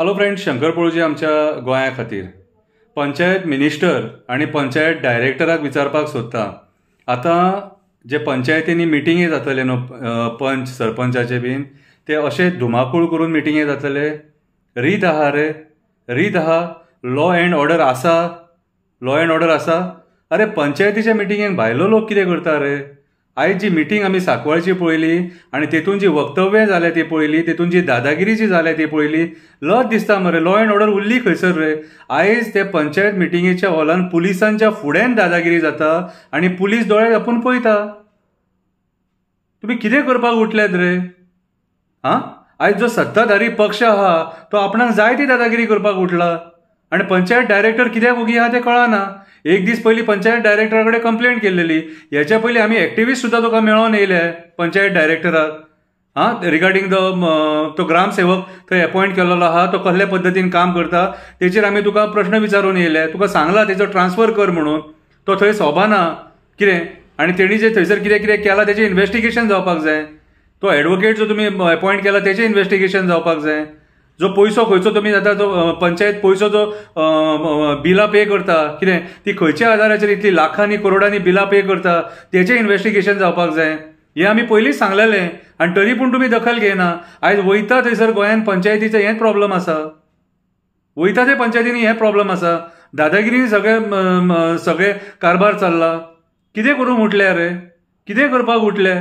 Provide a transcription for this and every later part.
Hello friends, Shankar पळोवची आमच्या गोंया खातीर पंचायत मिनिस्टर आणि पंचायत डायरेक्टराक विचारपाक सोदता. आतां जे पंचायतींनी मिटिंगे जातले न्हू, पंच सरपंचाचे बीन, ते अशे धुमाकूळ करून मिटिंगे जातले. रीत आहा रे, रीत आहा. लॉ अँड ऑर्डर आसा, लॉ अँड ऑर्डर आसा. अरे पंचायतीच्या मिटिंगेक भायलो लोक कितें करता रे? आयज जी मिटींग आमी सांकवाळची पळयली आनी तेतून जी वक्तव्य जाले ती पळयली, तेतून जी दादागिरी जी जाल्या ती पळयली, लज दिसता मरे. लॉ अँड ऑर्डर उरली खंयसर रे? आयज ते पंचायत मिटिंगेच्या हॉलान पुलिसांच्या फुड्यान दादागिरी जाता आनी पुलीस दोळे धांपून पळयता. तुमी कितें करपाक उठल्यात रे? आयज जो सत्ताधारी पक्ष आहा तो आपणाक जाय ती दादागिरी करपाक उठला आनी पंचायत डायरेक्टर कित्याक उगी आहा तें कळना. एक दीस पयलीं पंचायत डायरेक्टरा कडेन कंप्लेंट केल्लेली. हेच्या पयलीं आमी एक्टिविस्ट सुद्दां तुका मेळोन येयले पंचायत डायरेक्टराक रिगार्डींग तो ग्रामसेवक थंय अपॉयंट केल्लो आहा, तो कसल्या पद्दतीन काम करता तेचेर आमी तुका प्रश्न विचारून येयले. तुका सांगला तेचो ट्रान्सफर कर म्हणून. तो थंय सोबाना कितें, आनी तेणी जे थंयसर कितें कितें केलां तेचें इन्व्हेस्टिगेशन जावपाक जाय. तो एडवोकेट जो तुमी अपॉयंट केला तेचें इन्व्हेस्टिगेशन जावपाक जाय. जो पयसो खंयचो तुमी जाता तो पंचायत पयसो जो बिलां पे करता, कितें ती खंयच्या आदाराचेर इतली लाखांनी करोडांनी बिलां पे करता तेचें इन्व्हेस्टिगेशन जावपाक जाय. हें आमी पयलींच सांगलेलें आनी तरी पूण तुमी दखल घेयना. आयज वयता थंयसर गोंयान पंचायतीचें हें प्रॉब्लम आसा. वयता ते पंचायतींनी हें प्रॉब्लम आसा. दादागिरीन सगळे कारबार चल्ला. कितें करूंक उठले रे? कितें करपाक उठले?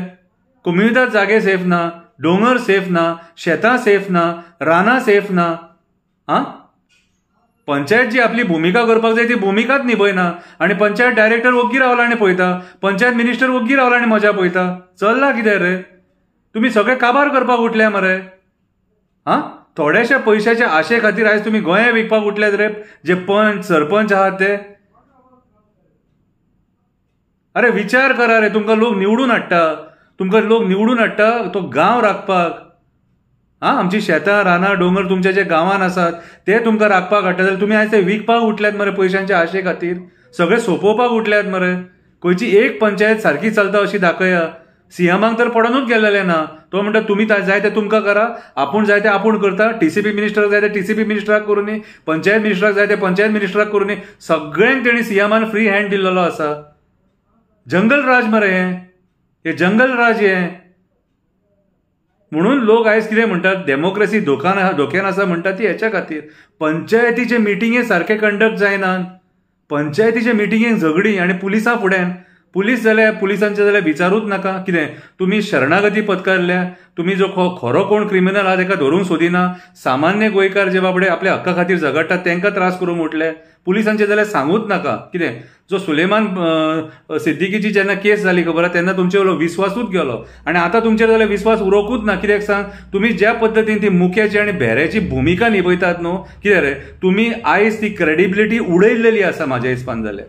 कम्युनिटात जागे सेफ ना, दोंगर सेफ ना, शेतां सेफ ना, रानां सेफ ना. पंचायत जी आपली भुमिका करपाक जाय ती भुमिकाच निभयना आनी पंचायत डायरेक्टर ओग्गी रावला आनी पळयता, पंचायत मिनिस्टर ओग्गी रावला आनी मजा पळयता. चल्ला कितें रे? तुमी सगळे काबार करपाक उठले मरे. थोड्याशा पयशाच्या आशे खातीर आयज तुमी गोंया विकपाक उठल्यात रे, जे पंच सरपंच आहात ते. अरे विचार करा रे, तुमकां लोक निवडून हाडटा, तुमकां लोक निवडून हाडटा तो गांव राखपाक. आमची शेतां रानां दोंगर तुमच्या जे गांवान आसात ते तुमकां राखपाक हाडटा, जाल्यार तुमी आयज ते विकपाक उठल्यात मरे पयशांच्या आशे खातीर. सगळे सोंपोवपाक उठल्यात मरे. खंयची एक पंचायत सारकी चलता अशी दाखया. सीएमाक तर पडोनूच गेलेले ना. तो म्हणटा तुमी जाय ते तुमकां करा, आपूण जाय ते आपूण करता. टीसीपी मिनिस्टराक जाय ते टीसीपी मिनिस्टराक करूं न्ही, पंचायत मिनिस्टराक जाय ते पंचायत मिनिस्टराक करूं न्ही. सगळ्यांक तेणी सीएमान फ्री हँड दिल्लो आसा. जंगल राज मरे हे जंगल राज हे. म्हणून लोक आयज कितें म्हणटात, डेमोक्रेसी धोक्यान आसा म्हणटा ती हेच्या खातीर. पंचायतीचे मिटिंगे सारखे कंडक्ट जायनात. पंचायतीचे मिटिंगेक झगडी आनी पुलिसां फुड्यान. पुलीस जाल्यार पुलिसांचे जाल्यार विचारूच नाका. कितें तुमी शरणागती पत्करल्या, तुमी जो खरो कोण क्रिमिनल आहा ताका धरून सोदिना. सामान्य गोंयकार जे बाबडे आपल्या हक्का खातीर झगडटात तांकां त्रास करूंक उठले. पुलिसांचे जाल्यार सांगूच नाका. कितें जो सुलेमान सिद्दीकीची जेन्ना केस जाली खबर आहा तेन्ना तुमचे वयलो विस्वासूच गेलो आनी आतां तुमचेर जाल्यार विस्वास उरोकूच ना. कित्याक सांग, तुमी ज्या पद्दतीन ती मुख्याची आनी भेऱ्याची भुमिका निभयतात न्हू, कितें रे तुमी आयज ती क्रेडिबिलिटी उडयल्लेली आसा म्हाज्या हिसपान. जाल्यार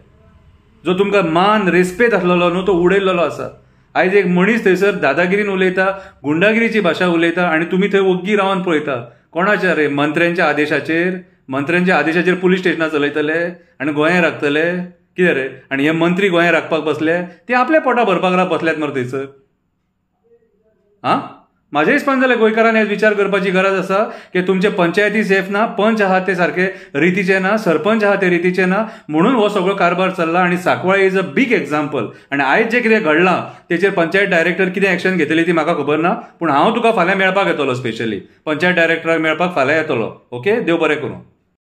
जो तुमकां मान रेस्पेद आसलेलो न्हू तो उडयल्लेलो आसा. आयज एक मनीस थंयसर दादागिरीन उलयता, गुंडागिरीची भाशा उलयता आनी तुमी थंय ओग्गी रावन पळयता. कोणाच्या रे? मंत्र्यांच्या आदेशाचेर. मंत्र्यांच्या आदेशाचेर पुलीस स्टेशनां चलयतले आनी गोंया राखतले. कितें रे? आनी हे मंत्री गोंया राखपाक बसले, ते आपल्या पोटा भरपाक बसल्यात मरे थंयसर. म्हाज्या हिसपान जाल्यार गोंयकारांनी आज विचार करपाची गरज आसा की तुमचे पंचायती सेफ ना, पंच आहात ते सारखे रितीचे ना, सरपंच आहात ते रितीचे ना. म्हणून हो सगळो कारबार चल्ला आनी Sancoale is a big example. आनी आयज जे कितें घडलां तेचेर पंचायत डायरेक्टर कितें एक्शन घेतली ती म्हाका खबर ना, पूण हांव तुका फाल्यां मेळपाक येतलो. स्पेशली पंचायत डायरेक्टराक मेळपाक फाल्यां येतलो. ओके, देव बरें करूं.